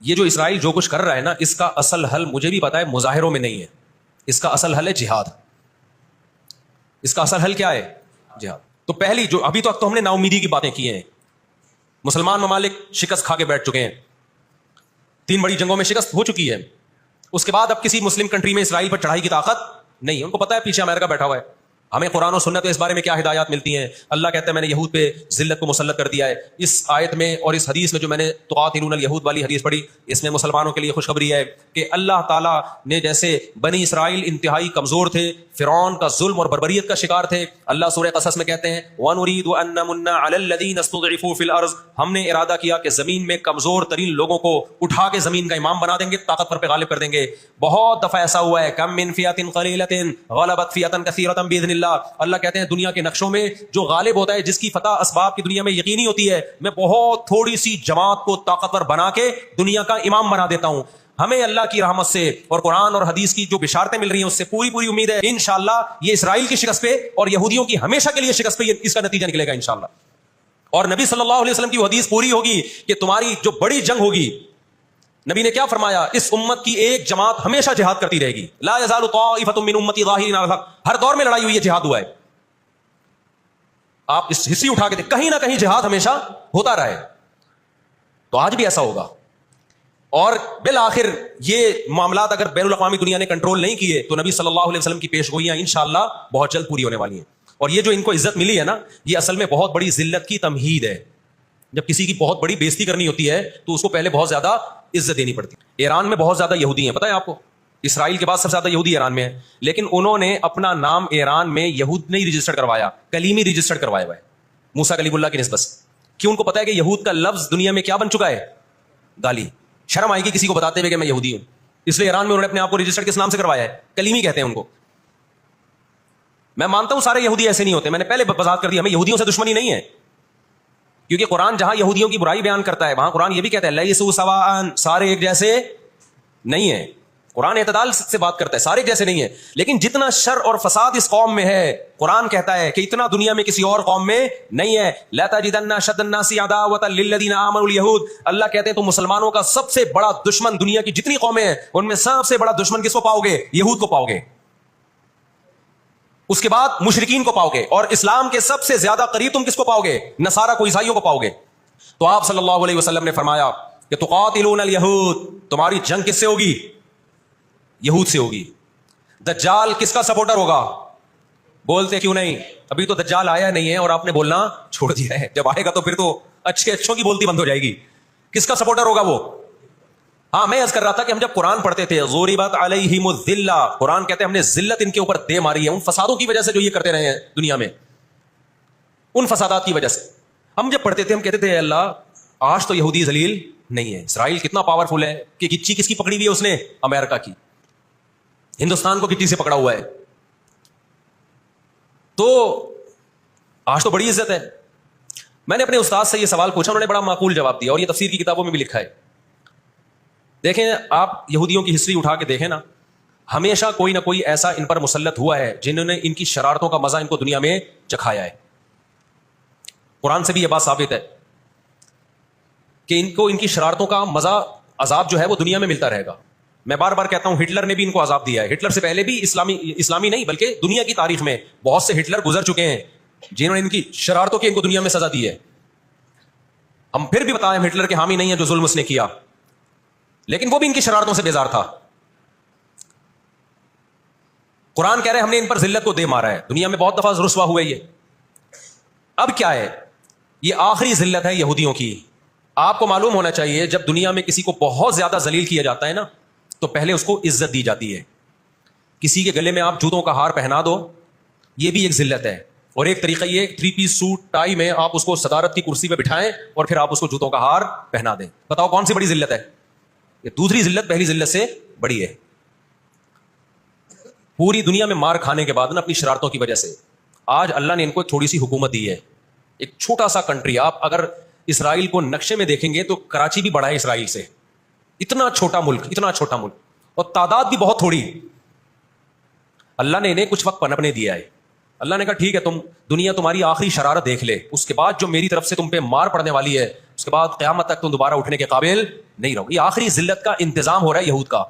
یہ جو اسرائیل جو کچھ کر رہا ہے نا، اس کا اصل حل مجھے بھی پتا ہے مظاہروں میں نہیں ہے، اس کا اصل حل ہے جہاد. اس کا اصل حل کیا ہے؟ جہاد. تو پہلی جو ابھی تک تو ہم نے نا امیدی کی باتیں کی ہیں، مسلمان ممالک شکست کھا کے بیٹھ چکے ہیں، 3 بڑی جنگوں میں شکست ہو چکی ہے. اس کے بعد اب کسی مسلم کنٹری میں اسرائیل پر چڑھائی کی طاقت نہیں ہے. ان کو پتا ہے پیچھے امریکہ بیٹھا ہوا ہے. ہمیں قرآن و سنت اس بارے میں کیا ہدایات ملتی ہیں. اللہ کہتا ہے میں نے یہود پہ ذلت کو مسلط کر دیا ہے. اس آیت میں اور اس حدیث میں جو میں نے تقاتلون الیہود والی حدیث پڑھی، اس میں مسلمانوں کے لیے خوشخبری ہے کہ اللہ تعالیٰ نے جیسے بنی اسرائیل انتہائی کمزور تھے، فرعون کا ظلم اور بربریت کا شکار تھے، اللہ سورہ قصص میں کہتے ہیں وَنُرِيدُ أَن نَّمُنَّ عَلَى الَّذِينَ اسْتُضْعِفُوا فِي الْأَرْضِ، ہم نے ارادہ کیا کہ زمین میں کمزور ترین لوگوں کو اٹھا کے زمین کا امام بنا دیں گے، طاقتور پہ غالب کر دیں گے. بہت دفعہ ایسا ہوا ہے، کم من فئۃ قلیلۃ غلبت فئۃ کثیرۃ بإذن اللہ. اللہ کہتے ہیں دنیا کے نقشوں میں جو غالب ہوتا ہے، جس کی فتح اسباب کی دنیا میں یقینی ہوتی ہے، میں بہت تھوڑی سی جماعت کو طاقتور بنا کے دنیا کا امام بنا دیتا ہوں. ہمیں اللہ کی رحمت سے اور قرآن اور حدیث کی جو بشارتیں مل رہی ہیں اس سے پوری امید ہے انشاءاللہ یہ اسرائیل کی شکست پہ اور یہودیوں کی ہمیشہ کے لیے شکست پہ اس کا نتیجہ نکلے گا انشاءاللہ. اور نبی صلی اللہ علیہ وسلم کی وہ حدیث پوری ہوگی کہ تمہاری جو بڑی جنگ ہوگی، نبی نے کیا فرمایا؟ اس امت کی ایک جماعت ہمیشہ جہاد کرتی رہے گی. لا یزال طائفۃ من امتی ظاہرین علی الحق. ہر دور میں لڑائی ہوئی ہے، جہاد ہوا ہے. آپ اس ہسٹری اٹھا کے کہیں نہ کہیں جہاد ہمیشہ ہوتا رہا ہے. تو آج بھی ایسا ہوگا. اور بالآخر یہ معاملات اگر بین الاقوامی دنیا نے کنٹرول نہیں کیے تو نبی صلی اللہ علیہ وسلم کی پیش گوئیاں انشاءاللہ بہت جلد پوری ہونے والی ہیں. اور یہ جو ان کو عزت ملی ہے نا، یہ اصل میں بہت بڑی ذلت کی تمہید ہے. جب کسی کی بہت بڑی بےزتی کرنی ہوتی ہے تو اس کو پہلے بہت زیادہ عزت دینی پڑتی ہے. ایران میں بہت زیادہ یہودی ہیں، پتہ ہے آپ کو؟ اسرائیل کے بعد سب سے زیادہ یہودی ایران میں ہے، لیکن انہوں نے اپنا نام ایران میں یہود نہیں رجسٹر کروایا، کلیمی رجسٹر کروایا ہوا ہے موسیٰ کلیم اللہ کی نسبت سے. کیوں؟ ان کو پتا ہے کہ یہود کا لفظ دنیا میں کیا بن چکا ہے؟ گالی. شرم آئے گی کسی کو بتاتے ہوئے کہ میں یہودی ہوں. اس لیے ایران میں انہوں نے اپنے آپ کو رجسٹر کس نام سے کروایا ہے؟ کلیمی کہتے ہیں ان کو. میں مانتا ہوں سارے یہودی ایسے نہیں ہوتے، میں نے پہلے وضاحت کر دی، ہمیں یہودیوں سے دشمنی نہیں ہے، کیونکہ قرآن جہاں یہودیوں کی برائی بیان کرتا ہے وہاں قرآن یہ بھی کہتا ہے لیسوا سواء، سارے ایک جیسے نہیں ہیں. قرآن اعتدال سے بات کرتا ہے، سارے ایک جیسے نہیں ہیں. لیکن جتنا شر اور فساد اس قوم میں ہے، قرآن کہتا ہے کہ اتنا دنیا میں کسی اور قوم میں نہیں ہے. لا تجدن اشد الناس عداوۃ للذین آمنوا الیہود. اللہ کہتے ہیں تو مسلمانوں کا سب سے بڑا دشمن دنیا کی جتنی قومیں ہیں ان میں سب سے بڑا دشمن کس کو پاؤ گے؟ یہود کو پاؤ گے. اس کے بعد مشرکین کو پاؤ گے، اور اسلام کے سب سے زیادہ قریب تم کس کو پاؤ گے؟ نصارہ کو، عیسائیوں کو پاؤ گے. تو آپ صلی اللہ علیہ وسلم نے فرمایا کہ تقاتلون الیہود، تمہاری جنگ کس سے ہوگی؟ یہود سے ہوگی. دجال کس کا سپورٹر ہوگا؟ بولتے کیوں نہیں؟ ابھی تو دجال آیا نہیں ہے اور آپ نے بولنا چھوڑ دیا ہے. جب آئے گا تو پھر تو اچھوں کی بولتی بند ہو جائے گی. کس کا سپورٹر ہوگا وہ؟ ہاں میں عرض کر رہا تھا کہ ہم جب قرآن پڑھتے تھے ضربت علیہم الذلہ، قرآن کہتے ہیں ہم نے ذلت ان کے اوپر دے ماری ہے ان فسادوں کی وجہ سے جو یہ کرتے رہے ہیں دنیا میں، ان فسادات کی وجہ سے. ہم جب پڑھتے تھے ہم کہتے تھے اللہ آج تو یہودی ذلیل نہیں ہے. اسرائیل کتنا پاورفل ہے کہ گچی کس کی پکڑی ہوئی ہے اس نے؟ امریکہ کی. ہندوستان کو گچی سے پکڑا ہوا ہے. تو آج تو بڑی عزت ہے. میں نے اپنے استاد سے یہ سوال پوچھا، انہوں نے بڑا معقول جواب دیا اور یہ تفسیر کی کتابوں میں بھی لکھا ہے. دیکھیں آپ یہودیوں کی ہسٹری اٹھا کے دیکھیں نا، ہمیشہ کوئی نہ کوئی ایسا ان پر مسلط ہوا ہے جنہوں نے ان کی شرارتوں کا مزہ ان کو دنیا میں چکھایا ہے. قرآن سے بھی یہ بات ثابت ہے کہ ان کو ان کی شرارتوں کا مزہ، عذاب جو ہے وہ دنیا میں ملتا رہے گا. میں بار بار کہتا ہوں ہٹلر نے بھی ان کو عذاب دیا ہے. ہٹلر سے پہلے بھی اسلامی نہیں بلکہ دنیا کی تاریخ میں بہت سے ہٹلر گزر چکے ہیں جنہوں نے ان کی شرارتوں کی ان کو دنیا میں سزا دی ہے. ہم پھر بھی بتائیں ہٹلر کے حامی نہیں ہے جو ظلم اس نے کیا، لیکن وہ بھی ان کی شرارتوں سے بیزار تھا. قرآن کہہ رہے ہم نے ان پر ذلت کو دے مارا ہے. دنیا میں بہت دفعہ رسوا ہوئے یہ. اب کیا ہے؟ یہ آخری ذلت ہے یہودیوں کی. آپ کو معلوم ہونا چاہیے جب دنیا میں کسی کو بہت زیادہ ذلیل کیا جاتا ہے نا تو پہلے اس کو عزت دی جاتی ہے. کسی کے گلے میں آپ جوتوں کا ہار پہنا دو، یہ بھی ایک ذلت ہے. اور ایک طریقہ یہ 3 پیس سوٹ ٹائی میں آپ اس کو صدارت کی کرسی پہ بٹھائیں اور پھر آپ اس کو جوتوں کا ہار پہنا دیں. بتاؤ کون سی بڑی ذلت ہے؟ یہ دوسری ذلت پہلی ذلت سے بڑی ہے. پوری دنیا میں مار کھانے کے بعد نا اپنی شرارتوں کی وجہ سے آج اللہ نے ان کو ایک تھوڑی سی حکومت دی ہے. ایک چھوٹا سا کنٹری، آپ اگر اسرائیل کو نقشے میں دیکھیں گے تو کراچی بھی بڑا ہے اسرائیل سے. اتنا چھوٹا ملک، اتنا چھوٹا ملک، اور تعداد بھی بہت تھوڑی. اللہ نے انہیں کچھ وقت پنپنے دیا ہے. اللہ نے کہا ٹھیک ہے تم دنیا تمہاری آخری شرارت دیکھ لے، اس کے بعد جو میری طرف سے تم پہ مار پڑنے والی ہے اس کے بعد قیامت تک تم دوبارہ اٹھنے کے قابل نہیں رہو. یہ آخری ذلت کا انتظام ہو رہا ہے یہود کا.